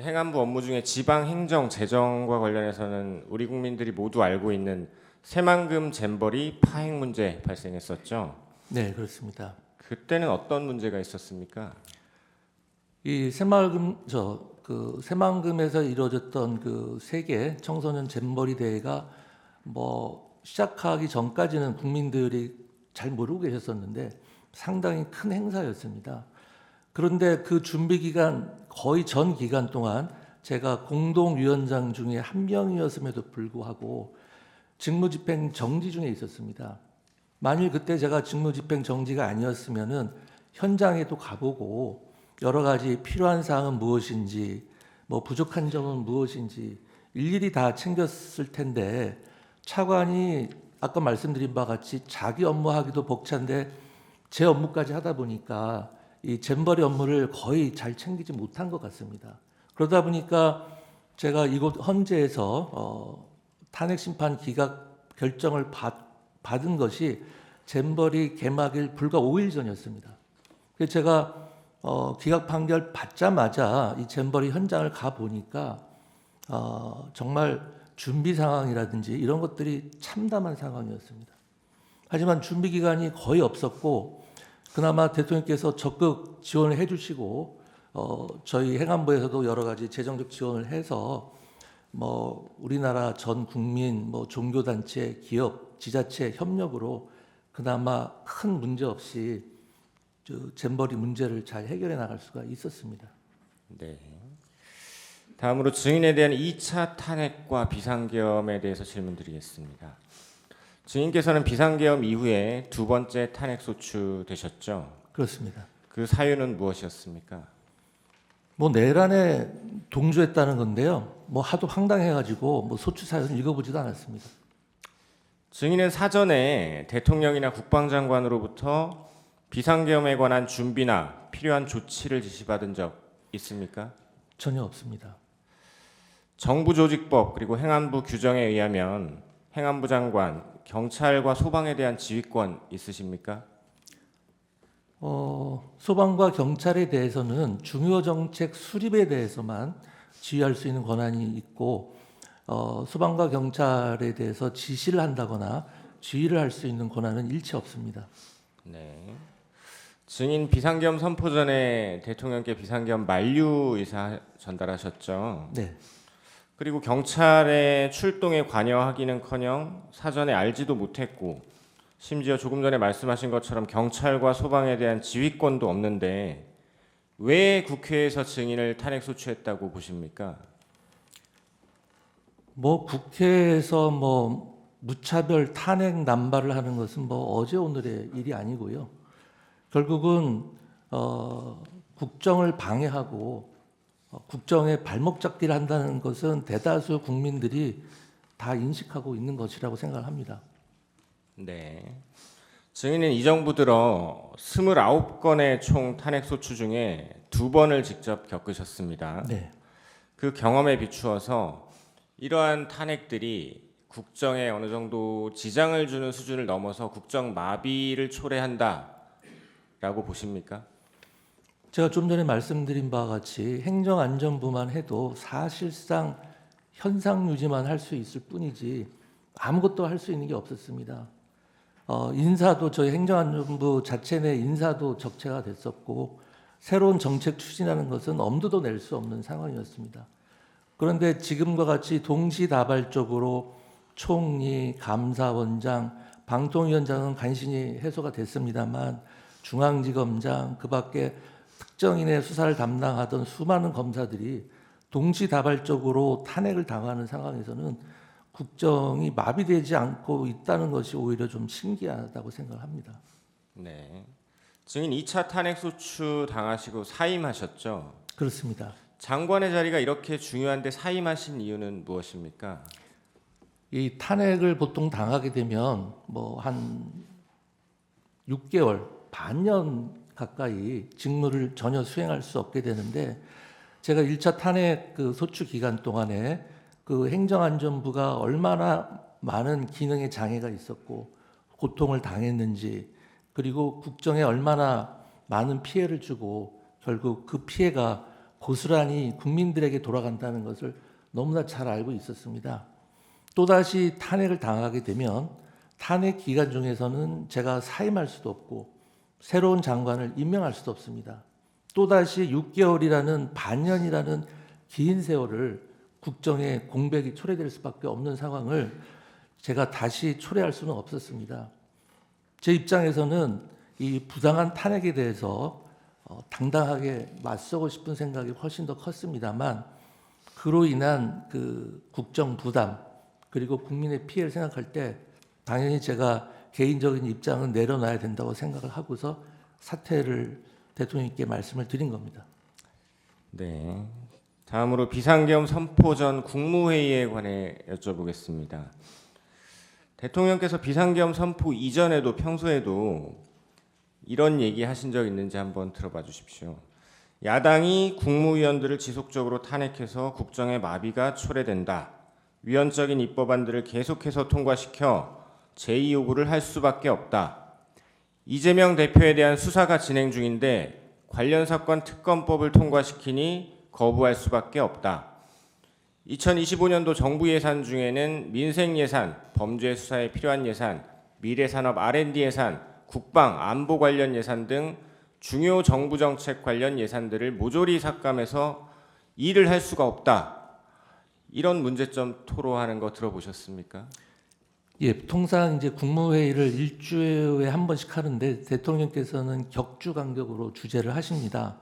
행안부 업무 중에 지방 행정 재정과 관련해서는 우리 국민들이 모두 알고 있는 새만금 잼버리 파행 문제 발생했었죠. 네, 그렇습니다. 그때는 어떤 문제가 있었습니까? 이 새만금에서 이루어졌던 그 세계 청소년 잼버리 대회가 뭐 시작하기 전까지는 국민들이 잘 모르고 계셨었는데 상당히 큰 행사였습니다. 그런데 그 준비 기간 거의 전 기간 동안 제가 공동위원장 중에 한 명이었음에도 불구하고 직무집행 정지 중에 있었습니다. 만일 그때 제가 직무집행 정지가 아니었으면은 현장에도 가보고 여러 가지 필요한 사항은 무엇인지, 뭐 부족한 점은 무엇인지 일일이 다 챙겼을 텐데 차관이 아까 말씀드린 바와 같이 자기 업무하기도 벅찬데 제 업무까지 하다 보니까 이 잼버리 업무를 거의 잘 챙기지 못한 것 같습니다. 그러다 보니까 제가 이곳 헌재에서 탄핵 심판 기각 결정을 받은 것이 잼버리 개막일 불과 5일 전이었습니다. 그래서 제가 기각 판결 받자마자 이 잼버리 현장을 가 보니까 정말 준비 상황이라든지 이런 것들이 참담한 상황이었습니다. 하지만 준비 기간이 거의 없었고 그나마 대통령께서 적극 지원을 해주시고 저희 행안부에서도 여러 가지 재정적 지원을 해서 뭐 우리나라 전 국민, 뭐 종교단체, 기업, 지자체 협력으로 그나마 큰 문제 없이 잼버리 문제를 잘 해결해 나갈 수가 있었습니다. 네. 다음으로 증인에 대한 2차 탄핵과 비상계엄에 대해서 질문드리겠습니다. 증인께서는 비상계엄 이후에 두 번째 탄핵 소추되셨죠? 그렇습니다. 그 사유는 무엇이었습니까? 뭐 내란에 동조했다는 건데요. 뭐 하도 황당해가지고 뭐 소추 사유는 읽어보지도 않았습니다. 증인은 사전에 대통령이나 국방장관으로부터 비상계엄에 관한 준비나 필요한 조치를 지시받은 적 있습니까? 전혀 없습니다. 정부조직법 그리고 행안부 규정에 의하면 행안부 장관, 경찰과 소방에 대한 지휘권 있으십니까? 소방과 경찰에 대해서는 중요 정책 수립에 대해서만 지휘할 수 있는 권한이 있고 소방과 경찰에 대해서 지시를 한다거나 지휘를 할 수 있는 권한은 일체 없습니다. 네. 증인 비상계엄 선포 전에 대통령께 비상계엄 만류 의사 전달하셨죠. 네, 그리고 경찰의 출동에 관여하기는커녕 사전에 알지도 못했고 심지어 조금 전에 말씀하신 것처럼 경찰과 소방에 대한 지휘권도 없는데 왜 국회에서 증인을 탄핵 소추했다고 보십니까? 뭐 국회에서 뭐 무차별 탄핵 남발을 하는 것은 뭐 어제 오늘의 일이 아니고요. 결국은 국정을 방해하고 국정에 발목 잡기를 한다는 것은 대다수 국민들이 다 인식하고 있는 것이라고 생각합니다. 네. 증인은 이 정부 들어 29건의 총 탄핵 소추 중에 2번을 직접 겪으셨습니다. 네. 그 경험에 비추어서 이러한 탄핵들이 국정에 어느 정도 지장을 주는 수준을 넘어서 국정 마비를 초래한다라고 보십니까? 제가 좀 전에 말씀드린 바와 같이 행정안전부만 해도 사실상 현상 유지만 할 수 있을 뿐이지 아무것도 할 수 있는 게 없었습니다. 인사도 저희 행정안전부 자체 내 인사도 적체가 됐었고 새로운 정책 추진하는 것은 엄두도 낼 수 없는 상황이었습니다. 그런데 지금과 같이 동시다발적으로 총리, 감사원장, 방통위원장은 간신히 해소가 됐습니다만 중앙지검장 그밖에 특정인의 수사를 담당하던 수많은 검사들이 동시다발적으로 탄핵을 당하는 상황에서는 국정이 마비되지 않고 있다는 것이 오히려 좀 신기하다고 생각합니다. 네. 증인 2차 탄핵 소추 당하시고 사임하셨죠? 그렇습니다. 장관의 자리가 이렇게 중요한데 사임하신 이유는 무엇입니까? 이 탄핵을 보통 당하게 되면 뭐 한 6개월, 반년 가까이 직무를 전혀 수행할 수 없게 되는데 제가 1차 탄핵 그 소추 기간 동안에 그 행정안전부가 얼마나 많은 기능의 장애가 있었고 고통을 당했는지 그리고 국정에 얼마나 많은 피해를 주고 결국 그 피해가 고스란히 국민들에게 돌아간다는 것을 너무나 잘 알고 있었습니다. 또다시 탄핵을 당하게 되면 탄핵 기간 중에서는 제가 사임할 수도 없고 새로운 장관을 임명할 수도 없습니다. 또다시 6개월이라는 반년이라는 긴 세월을 국정에 공백이 초래될 수밖에 없는 상황을 제가 다시 초래할 수는 없었습니다. 제 입장에서는 이 부당한 탄핵에 대해서 당당하게 맞서고 싶은 생각이 훨씬 더 컸습니다만 그로 인한 그 국정 부담 그리고 국민의 피해를 생각할 때 당연히 제가 개인적인 입장은 내려놔야 된다고 생각을 하고서 사퇴를 대통령님께 말씀을 드린 겁니다. 네. 다음으로 비상계엄 선포 전 국무회의에 관해 여쭤보겠습니다. 대통령께서 비상계엄 선포 이전에도 평소에도 이런 얘기 하신 적 있는지 한번 들어봐 주십시오. 야당이 국무위원들을 지속적으로 탄핵해서 국정의 마비가 초래된다. 위헌적인 입법안들을 계속해서 통과시켜 제2요구를 할 수밖에 없다. 이재명 대표에 대한 수사가 진행 중인데 관련 사건 특검법을 통과시키니 거부할 수밖에 없다. 2025년도 정부 예산 중에는 민생 예산, 범죄 수사에 필요한 예산, 미래산업 R&D 예산, 국방, 안보 관련 예산 등 중요 정부 정책 관련 예산들을 모조리 삭감해서 일을 할 수가 없다. 이런 문제점 토로하는 거 들어보셨습니까? 예, 통상 이제 국무회의를 일주일에 한 번씩 하는데 대통령께서는 격주 간격으로 주재를 하십니다.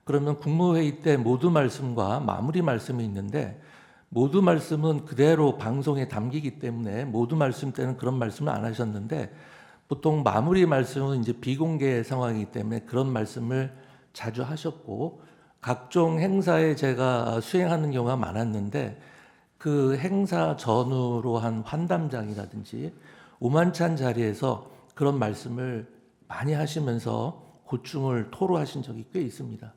그러면 국무회의 때 모두 말씀과 마무리 말씀이 있는데 모두 말씀은 그대로 방송에 담기기 때문에 모두 말씀 때는 그런 말씀을 안 하셨는데 보통 마무리 말씀은 이제 비공개 상황이기 때문에 그런 말씀을 자주 하셨고 각종 행사에 제가 수행하는 경우가 많았는데 그 행사 전후로 한 환담장이라든지 오만찬 자리에서 그런 말씀을 많이 하시면서 고충을 토로하신 적이 꽤 있습니다.